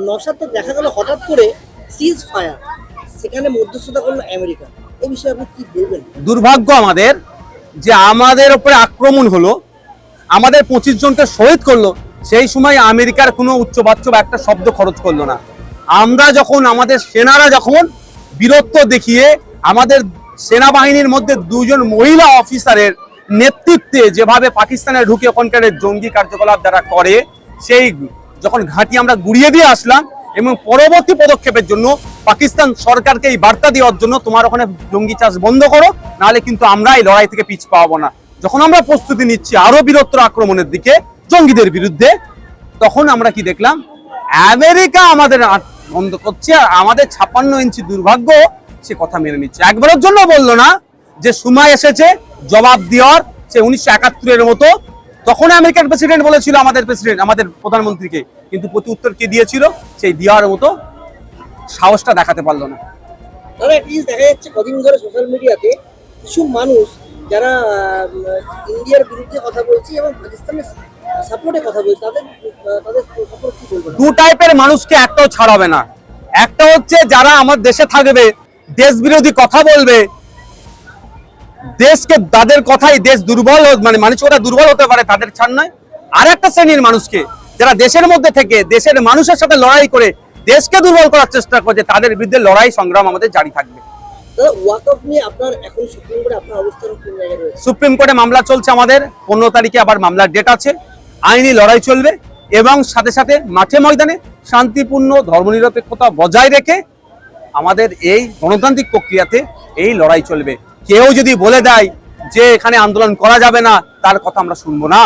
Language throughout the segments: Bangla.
নওশাদে দেখা গেল হঠাৎ করে সিজ ফায়ার, সেখানে মধ্যস্থতা করলো আমেরিকা। এই বিষয়ে আপনি কি বলবেন? দুর্ভাগ্য আমাদের যে আমাদের উপরে আক্রমণ হলো, আমাদের 25 জনকে শহীদ করলো, সেই সময় আমেরিকার কোনো উচ্চবাচ্য বা একটা শব্দ খরচ করলো না। আমরা যখন আমাদের সেনারা যখন বীরত্ব দেখিয়ে আমাদের সেনাবাহিনীর মধ্যে 2 জন মহিলা অফিসারের নেতৃত্বে যেভাবে পাকিস্তানে ঢুকে ওখানকার জঙ্গি কার্যকলাপ যারা করে, সেই যখন ঘাঁটি আমরা গুড়িয়ে দিয়ে আসলাম এবং পরবর্তী পদক্ষেপের জন্য পাকিস্তান সরকারকে এই বার্তা দেওয়ার জন্য তোমার ওখানে জঙ্গি চাষ বন্ধ করো, নাহলে কিন্তু আমরা এই লড়াই থেকে পিছ পাবো না। যখন আমরা প্রস্তুতি নিচ্ছি আরো বীরত্ব আক্রমণের দিকে জঙ্গিদের বিরুদ্ধে, তখন আমরা কি দেখলাম, আমেরিকা আমাদের বন্ধ করছে আর আমাদের 56 ইঞ্চি দুর্ভাগ্য সে কথা মেনে নিচ্ছে। একবারের জন্য বললো না যে সময় এসেছে জবাব দেওয়ার, সে 1971-এর মতো। তখন আমেরিকার প্রেসিডেন্ট বলেছিল আমাদের প্রধানমন্ত্রীকে, কিন্তু প্রতি উত্তর কে দিয়েছিল, সেই দেওয়ার মতো সাহসটা দেখাতে পারলো না। তাহলে একটা জিনিস দেখা যাচ্ছে কদিন ধরে সোশ্যাল মিডিয়াতে কিছু মানুষ যারা ইন্ডিয়ার বিরুদ্ধে কথা বলছে এবং পাকিস্তানের সাপোর্টে কথা বলছে, তাদের সাপোর্ট কি বলবো? 2 টাইপের মানুষকে একটাও ছাড়াবে না। একটা হচ্ছে যারা আমার দেশে থাকবে, দেশ বিরোধী কথা বলবে, দেশকে তাদের কথাই দেশ দুর্বল, মানে মানসিকতা দুর্বল হতে পারে, তাদের ছাড় নয়। আর একটা শ্রেণীর মানুষকে যারা দেশের মধ্যে থেকে দেশের মানুষের সাথে লড়াই করে দেশকে দুর্বল করার চেষ্টা করছে, তাদের বিরুদ্ধে লড়াই সংগ্রাম আমাদের জারি থাকবে। ওয়াকফ নিয়ে আপনার এখন সুপ্রিম কোর্টে আপনার অবস্থান কোন জায়গায় রয়েছে? সুপ্রিম কোর্টে মামলা চলছে আমাদের, 15 তারিখে আবার মামলার ডেট আছে। আইনি লড়াই চলবে এবং সাথে সাথে মাঠে ময়দানে শান্তিপূর্ণ ধর্মনিরপেক্ষতা বজায় রেখে আমাদের এই গণতান্ত্রিক প্রক্রিয়াতে এই লড়াই চলবে। কেউ যদি বলে দেয় যে এখানে আন্দোলন করা যাবে না, তার কথা আমরা শুনবো না।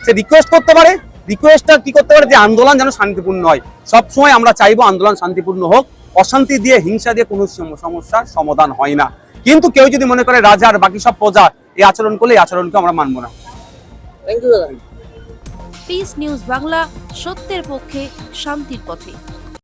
সে রিকোয়েস্ট করতে পারে, রিকোয়েস্টটা কি করতে পারে, যে আন্দোলন যেন শান্তিপূর্ণ হয়। সবসময় আমরা চাইবো আন্দোলন শান্তিপূর্ণ হোক, অশান্তি দিয়ে হিংসা দিয়ে কোনো সমস্যার সমাধান হয় না। কিন্তু কেউ যদি মনে করে রাজা আর বাকি সব প্রজা এই আচরণ করলে, এই আচরণকে আমরা মানবো না। থ্যাংক ইউ দাদা। পিস নিউজ বাংলা, সত্যের পক্ষে শান্তির পথে।